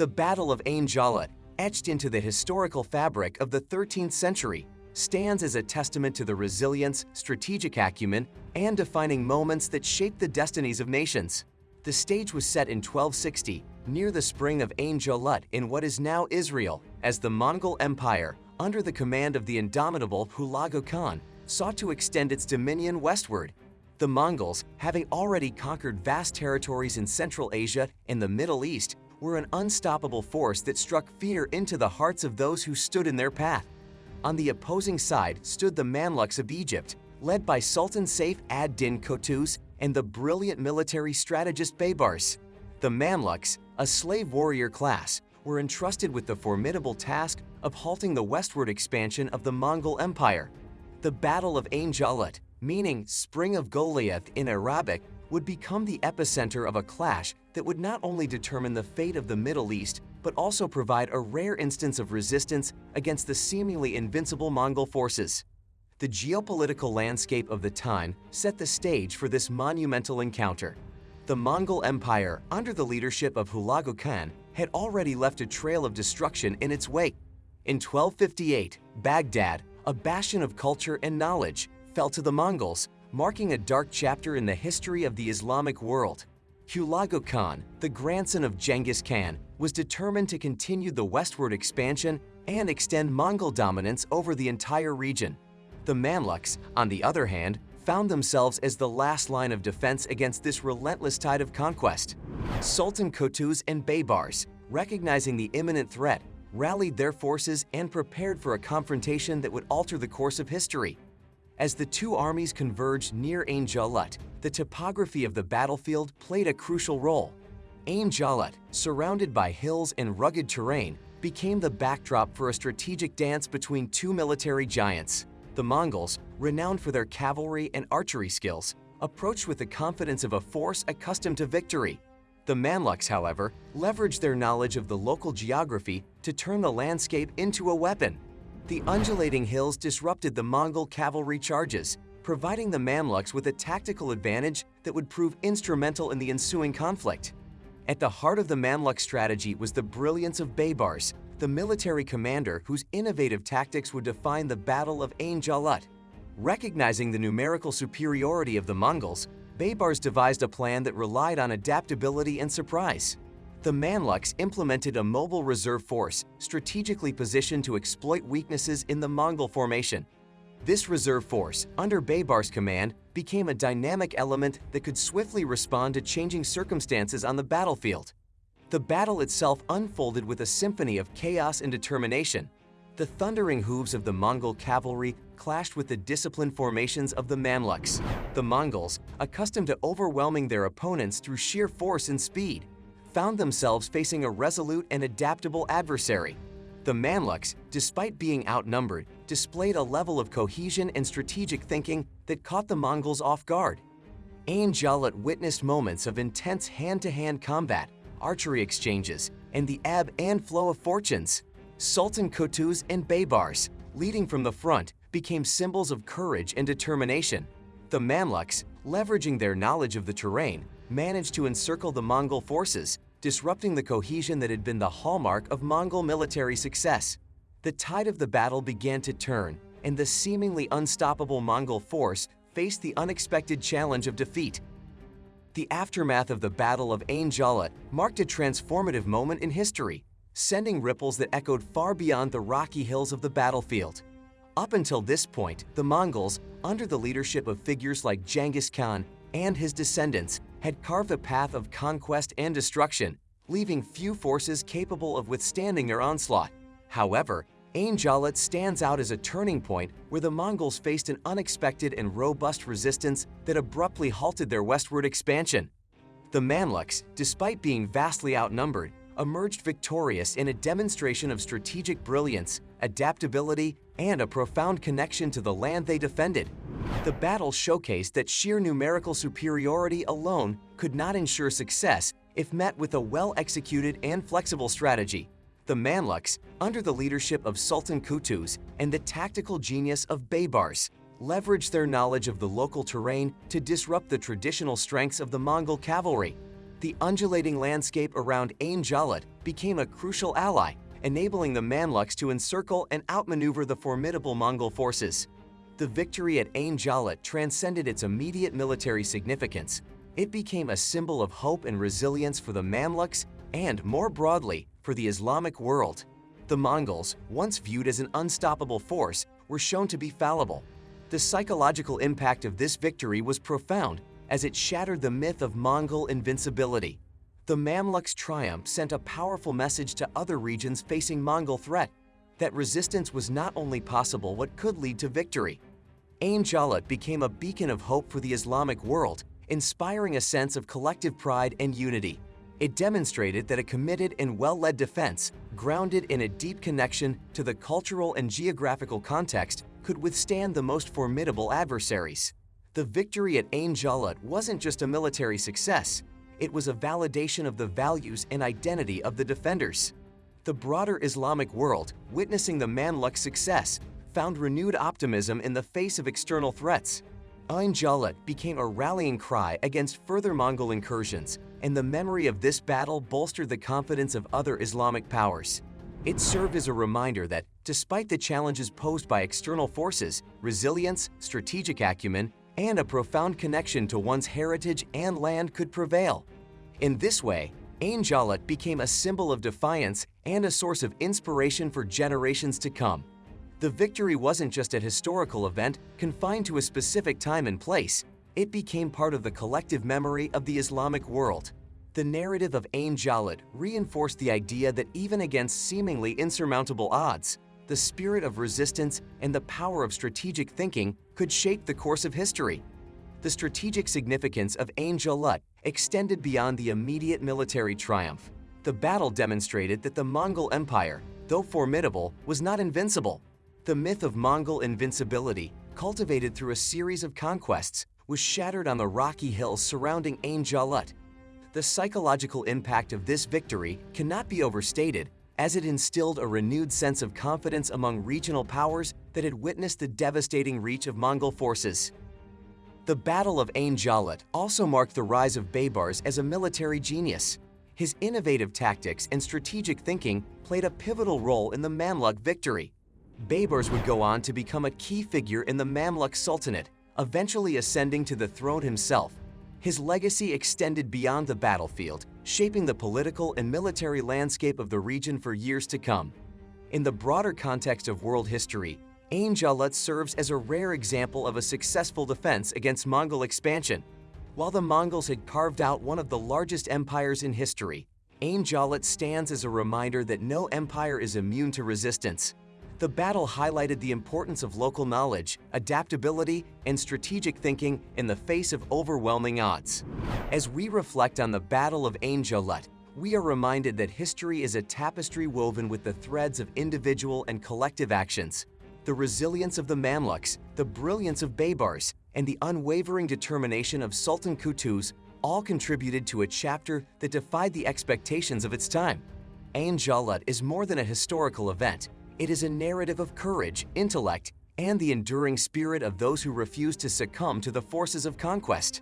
The Battle of Ain Jalut, etched into the historical fabric of the 13th century, stands as a testament to the resilience, strategic acumen, and defining moments that shaped the destinies of nations. The stage was set in 1260, near the spring of Ain Jalut in what is now Israel, as the Mongol Empire, under the command of the indomitable Hulagu Khan, sought to extend its dominion westward. The Mongols, having already conquered vast territories in Central Asia and the Middle East, were an unstoppable force that struck fear into the hearts of those who stood in their path. On the opposing side stood the Mamluks of Egypt, led by Sultan Saif ad-Din Qutuz and the brilliant military strategist Baybars. The Mamluks, a slave warrior class, were entrusted with the formidable task of halting the westward expansion of the Mongol Empire. The Battle of Ain Jalut, meaning Spring of Goliath in Arabic, would become the epicenter of a clash that would not only determine the fate of the Middle East, but also provide a rare instance of resistance against the seemingly invincible Mongol forces. The geopolitical landscape of the time set the stage for this monumental encounter. The Mongol Empire, under the leadership of Hulagu Khan, had already left a trail of destruction in its wake. In 1258, Baghdad, a bastion of culture and knowledge, fell to the Mongols, marking a dark chapter in the history of the Islamic world. Hulagu Khan, the grandson of Genghis Khan, was determined to continue the westward expansion and extend Mongol dominance over the entire region. The Mamluks, on the other hand, found themselves as the last line of defense against this relentless tide of conquest. Sultan Qutuz and Baybars, recognizing the imminent threat, rallied their forces and prepared for a confrontation that would alter the course of history. As the two armies converged near Ain Jalut, the topography of the battlefield played a crucial role. Ain Jalut, surrounded by hills and rugged terrain, became the backdrop for a strategic dance between two military giants. The Mongols, renowned for their cavalry and archery skills, approached with the confidence of a force accustomed to victory. The Mamluks, however, leveraged their knowledge of the local geography to turn the landscape into a weapon. The undulating hills disrupted the Mongol cavalry charges, providing the Mamluks with a tactical advantage that would prove instrumental in the ensuing conflict. At the heart of the Mamluk strategy was the brilliance of Baybars, the military commander whose innovative tactics would define the Battle of Ain Jalut. Recognizing the numerical superiority of the Mongols, Baybars devised a plan that relied on adaptability and surprise. The Mamluks implemented a mobile reserve force strategically positioned to exploit weaknesses in the Mongol formation. This reserve force, under Baybars' command, became a dynamic element that could swiftly respond to changing circumstances on the battlefield. The battle itself unfolded with a symphony of chaos and determination. The thundering hooves of the Mongol cavalry clashed with the disciplined formations of the Mamluks. The Mongols, accustomed to overwhelming their opponents through sheer force and speed, found themselves facing a resolute and adaptable adversary. The Mamluks, despite being outnumbered, displayed a level of cohesion and strategic thinking that caught the Mongols off guard. Ain Jalut witnessed moments of intense hand-to-hand combat, archery exchanges, and the ebb and flow of fortunes. Sultan Qutuz and Baybars, leading from the front, became symbols of courage and determination. The Mamluks, leveraging their knowledge of the terrain, managed to encircle the Mongol forces, disrupting the cohesion that had been the hallmark of Mongol military success. The tide of the battle began to turn, and the seemingly unstoppable Mongol force faced the unexpected challenge of defeat. The aftermath of the Battle of Ain Jalut marked a transformative moment in history, sending ripples that echoed far beyond the rocky hills of the battlefield. Up until this point, the Mongols, under the leadership of figures like Genghis Khan and his descendants, had carved a path of conquest and destruction, leaving few forces capable of withstanding their onslaught. However, Ain Jalut stands out as a turning point where the Mongols faced an unexpected and robust resistance that abruptly halted their westward expansion. The Mamluks, despite being vastly outnumbered, emerged victorious in a demonstration of strategic brilliance, adaptability, and a profound connection to the land they defended. The battle showcased that sheer numerical superiority alone could not ensure success if met with a well-executed and flexible strategy. The Mamluks, under the leadership of Sultan Qutuz and the tactical genius of Baybars, leveraged their knowledge of the local terrain to disrupt the traditional strengths of the Mongol cavalry. The undulating landscape around Ain Jalut became a crucial ally, enabling the Mamluks to encircle and outmaneuver the formidable Mongol forces. The victory at Ain Jalut transcended its immediate military significance. It became a symbol of hope and resilience for the Mamluks and, more broadly, for the Islamic world. The Mongols, once viewed as an unstoppable force, were shown to be fallible. The psychological impact of this victory was profound, as it shattered the myth of Mongol invincibility. The Mamluks' triumph sent a powerful message to other regions facing Mongol threat, that resistance was not only possible but could lead to victory. Ain Jalut became a beacon of hope for the Islamic world, inspiring a sense of collective pride and unity. It demonstrated that a committed and well-led defense, grounded in a deep connection to the cultural and geographical context, could withstand the most formidable adversaries. The victory at Ain Jalut wasn't just a military success, it was a validation of the values and identity of the defenders. The broader Islamic world, witnessing the Mamluk success, found renewed optimism in the face of external threats. Ain Jalut became a rallying cry against further Mongol incursions, and the memory of this battle bolstered the confidence of other Islamic powers. It served as a reminder that, despite the challenges posed by external forces, resilience, strategic acumen, and a profound connection to one's heritage and land could prevail. In this way, Ain Jalut became a symbol of defiance and a source of inspiration for generations to come. The victory wasn't just a historical event confined to a specific time and place. It became part of the collective memory of the Islamic world. The narrative of Ain Jalut reinforced the idea that even against seemingly insurmountable odds, the spirit of resistance and the power of strategic thinking could shape the course of history. The strategic significance of Ain Jalut extended beyond the immediate military triumph. The battle demonstrated that the Mongol Empire, though formidable, was not invincible. The myth of Mongol invincibility, cultivated through a series of conquests, was shattered on the rocky hills surrounding Ain Jalut. The psychological impact of this victory cannot be overstated, as it instilled a renewed sense of confidence among regional powers that had witnessed the devastating reach of Mongol forces. The Battle of Ain Jalut also marked the rise of Baybars as a military genius. His innovative tactics and strategic thinking played a pivotal role in the Mamluk victory. Baybars would go on to become a key figure in the Mamluk Sultanate, eventually ascending to the throne himself. His legacy extended beyond the battlefield, shaping the political and military landscape of the region for years to come. In the broader context of world history, Ain Jalut serves as a rare example of a successful defense against Mongol expansion. While the Mongols had carved out one of the largest empires in history, Ain Jalut stands as a reminder that no empire is immune to resistance. The battle highlighted the importance of local knowledge, adaptability, and strategic thinking in the face of overwhelming odds. As we reflect on the Battle of Ain Jalut, we are reminded that history is a tapestry woven with the threads of individual and collective actions. The resilience of the Mamluks, the brilliance of Baybars, and the unwavering determination of Sultan Qutuz all contributed to a chapter that defied the expectations of its time. Ain Jalut is more than a historical event. It is a narrative of courage, intellect, and the enduring spirit of those who refuse to succumb to the forces of conquest.